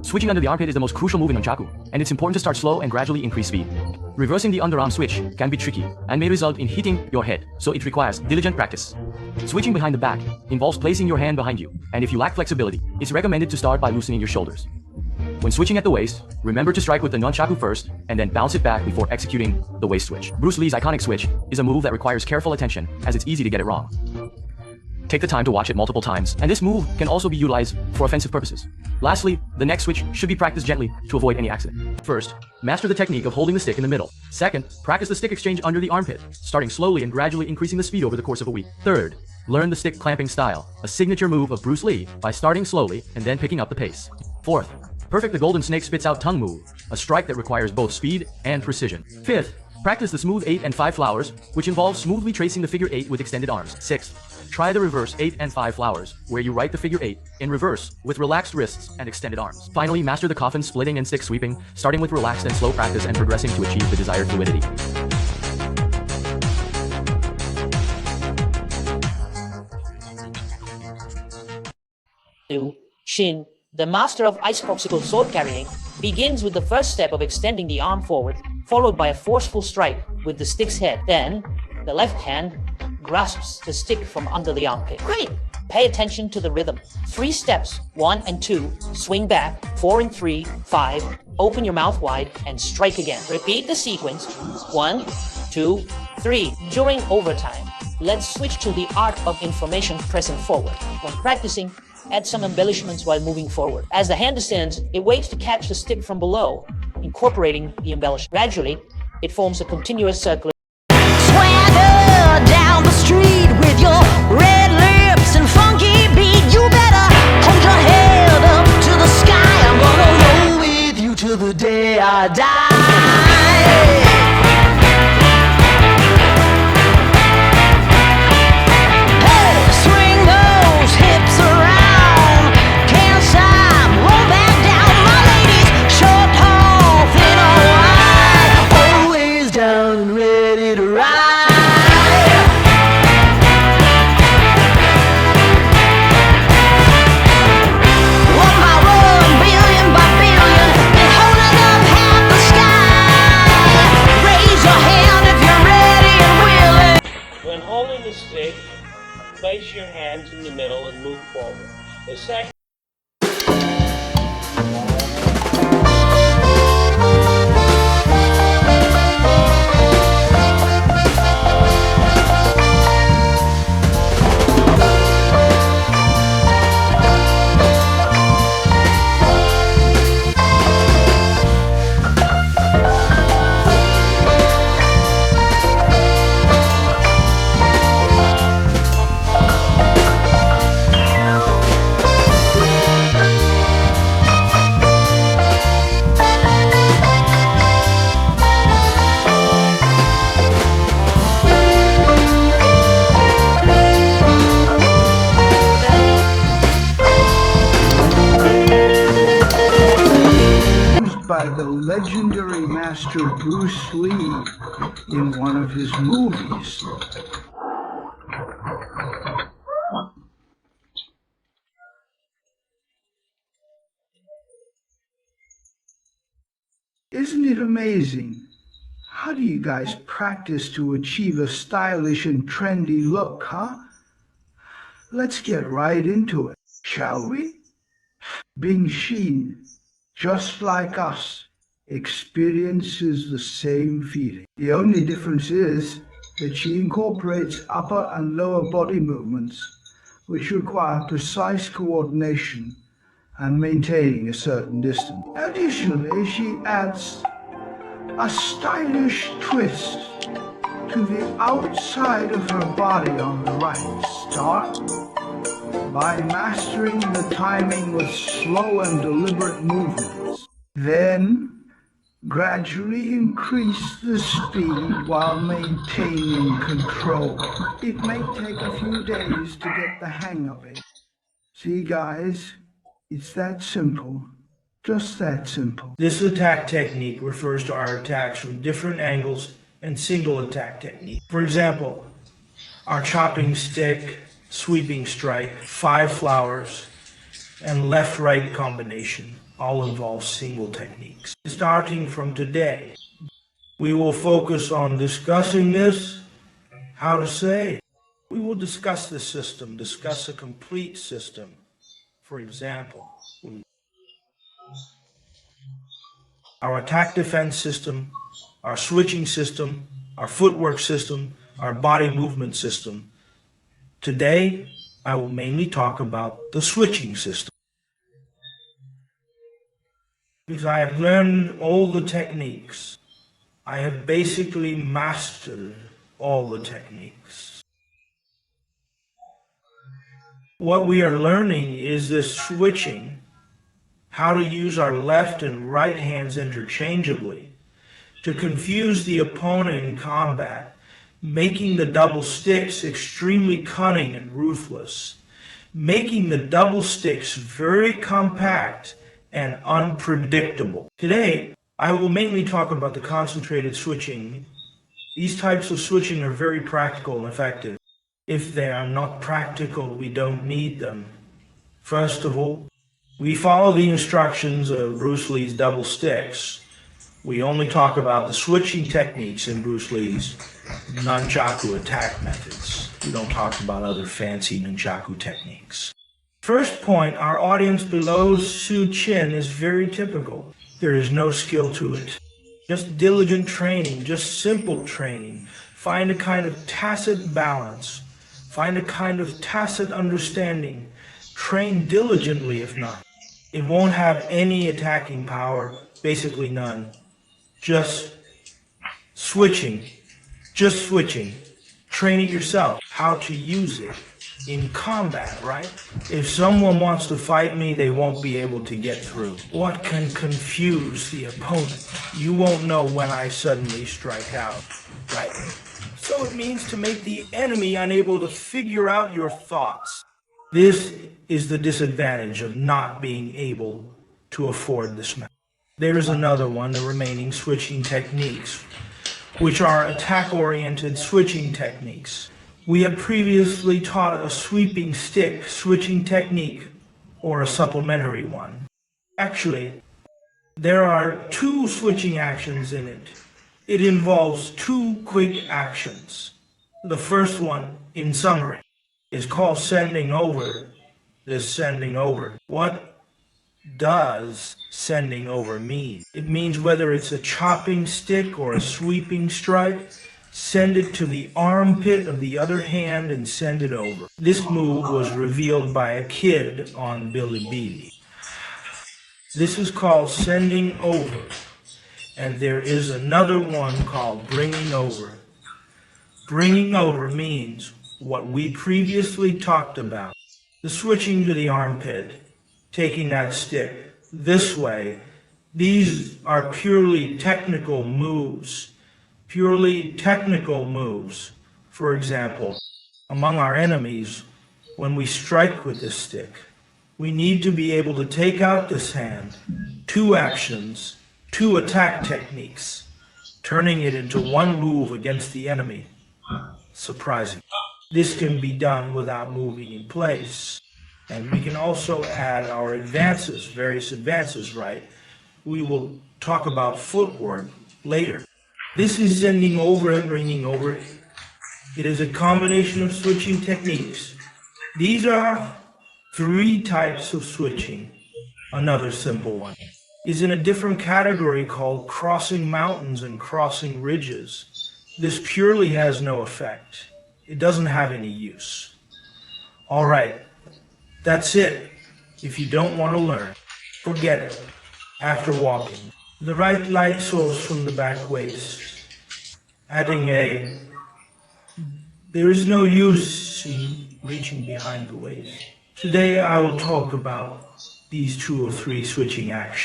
Switching under the armpit is the most crucial move in Nunchaku, and it's important to start slow and gradually increase speed. Reversing the underarm switch can be tricky and may result in hitting your head, so it requires diligent practice. Switching behind the back involves placing your hand behind you, and if you lack flexibility, it's recommended to start by loosening your shoulders. When switching at the waist, remember to strike with the Nunchaku first, and then bounce it back before executing the waist switch. Bruce Lee's iconic switch is a move that requires careful attention, as it's easy to get it wrong. Take the time to watch it multiple times, and this move can also be utilized for offensive purposes. Lastly, the next switch should be practiced gently to avoid any accident. First, master the technique of holding the stick in the middle. Second, practice the stick exchange under the armpit, starting slowly and gradually increasing the speed over the course of a week. Third, learn the stick clamping style, a signature move of Bruce Lee, by starting slowly and then picking up the pace. Fourth, perfect the golden snake spits out tongue move, a strike that requires both speed and precision. Fifth, practice the smooth 8 and 5 flowers, which involves smoothly tracing the figure 8 with extended arms. Sixth, try the reverse 8 and 5 flowers, where you write the figure 8 in reverse with relaxed wrists and extended arms. Finally, master the coffin splitting and stick sweeping, starting with relaxed and slow practice and progressing to achieve the desired fluidity. Shin, the master of ice popsicle sword carrying, begins with the first step of extending the arm forward, followed by a forceful strike with the stick's head. Then, the left hand grasps the stick from under the armpit. Great! Pay attention to the rhythm. 3 steps, 1 and 2, swing back, 4 and 3, 5, open your mouth wide, and strike again. Repeat the sequence, 1, 2, 3. During overtime, let's switch to the art of information pressing forward. When practicing, add some embellishments while moving forward. As the hand descends, it waits to catch the stick from below, incorporating the embellishment. Gradually, it forms a continuous circle. Swagger down the street with your red lips and funky beat. You better hold your head up to the sky. I'm gonna roll with you till the day I die. Place your hands in the middle and move forward. The second by the legendary master Bruce Lee in one of his movies. Isn't it amazing? How do you guys practice to achieve a stylish and trendy look, huh? Let's get right into it, shall we? Bing Sheen, just like us, experiences the same feeling. The only difference is that she incorporates upper and lower body movements, which require precise coordination and maintaining a certain distance. Additionally, she adds a stylish twist to the outside of her body on the right. Start by mastering the timing with slow and deliberate movements. Then, gradually increase the speed while maintaining control. It may take a few days to get the hang of it. See, guys, it's that simple. Just that simple. This attack technique refers to our attacks from different angles and single attack technique. For example, our chopping stick, sweeping strike, 5 flowers, and left-right combination all involve single techniques. Starting from today, we will focus on discussing this, how to say. We will discuss the system, discuss a complete system. For example, our attack defense system, our switching system, our footwork system, our body movement system. Today, I will mainly talk about the switching system. Because I have learned all the techniques. I have basically mastered all the techniques. What we are learning is this switching, how to use our left and right hands interchangeably to confuse the opponent in combat, making the double sticks extremely cunning and ruthless, making the double sticks very compact and unpredictable. Today, I will mainly talk about the concentrated switching. These types of switching are very practical and effective. If they are not practical, we don't need them. First of all, we follow the instructions of Bruce Lee's double sticks. We only talk about the switching techniques in Bruce Lee's Nunchaku attack methods. We don't talk about other fancy Nunchaku techniques. First point, our audience below Su Chin is very typical. There is no skill to it. Just diligent training, just simple training. Find a kind of tacit balance. Find a kind of tacit understanding. Train diligently if not. It won't have any attacking power, basically none. Just switching. Just switching. Train it yourself, how to use it. In combat, right? If someone wants to fight me, they won't be able to get through. What can confuse the opponent? You won't know when I suddenly strike out, right? So it means to make the enemy unable to figure out your thoughts. This is the disadvantage of not being able to afford this method. There is another one, the remaining switching techniques, which are attack-oriented switching techniques. We have previously taught a sweeping stick switching technique, or a supplementary one. Actually, there are two switching actions in it. It involves two quick actions. The first one, in summary, is called sending over. This sending over. What does sending over mean? It means whether it's a chopping stick or a sweeping strike, send it to the armpit of the other hand and send it over. This move was revealed by a kid on Bilibili. This is called sending over. And there is another one called bringing over. Bringing over means what we previously talked about. The switching to the armpit, taking that stick this way. These are purely technical moves. Purely technical moves. For example, among our enemies, when we strike with this stick, we need to be able to take out this hand, two actions, two attack techniques, turning it into one move against the enemy. Surprising. This can be done without moving in place. And we can also add our advances, various advances, right? We will talk about footwork later. This is sending over and bringing over. It is a combination of switching techniques. These are three types of switching. Another simple one is in a different category called crossing mountains and crossing ridges. This purely has no effect. It doesn't have any use. All right, that's it. If you don't want to learn, forget it. After walking, the right leg soles from the back waist. Adding a, there is no use in reaching behind the waist. Today I will talk about these two or three switching actions.